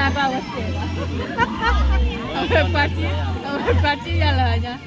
nhà bao nhiêu Ông bác ra lời nha.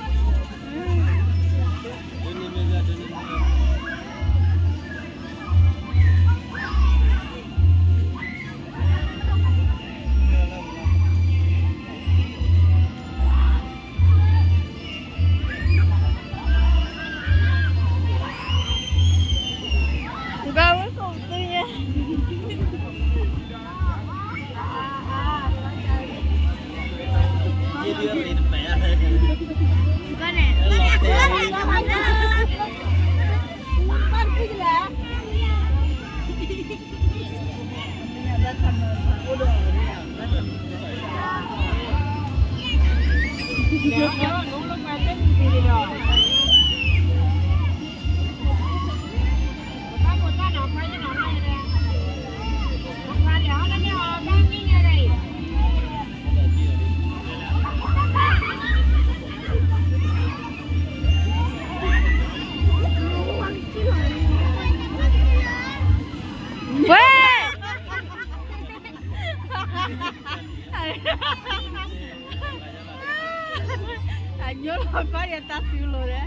Yo lo có ya ta tiêu rồi đấy.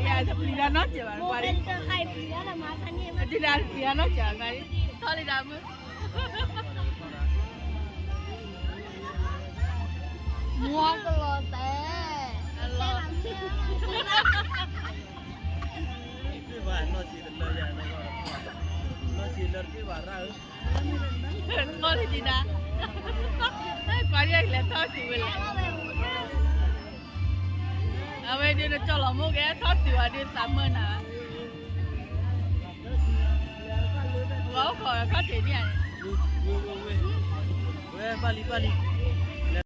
Ya đi ra nó chờ bạn qua đi. Đi ra nó chờ ngay. Thôi đi ra mới. Mua cái lò tè. Cái bạn nó chỉ là lời này nó chỉ là cái bạn ra. Thôi thì đi ra. Quả đi là thôi thì mình lại. Bây giờ nó cho lòng mua cái thoát thì vào đi 80 nè. Gấu khỏi có thể đi này. Bali.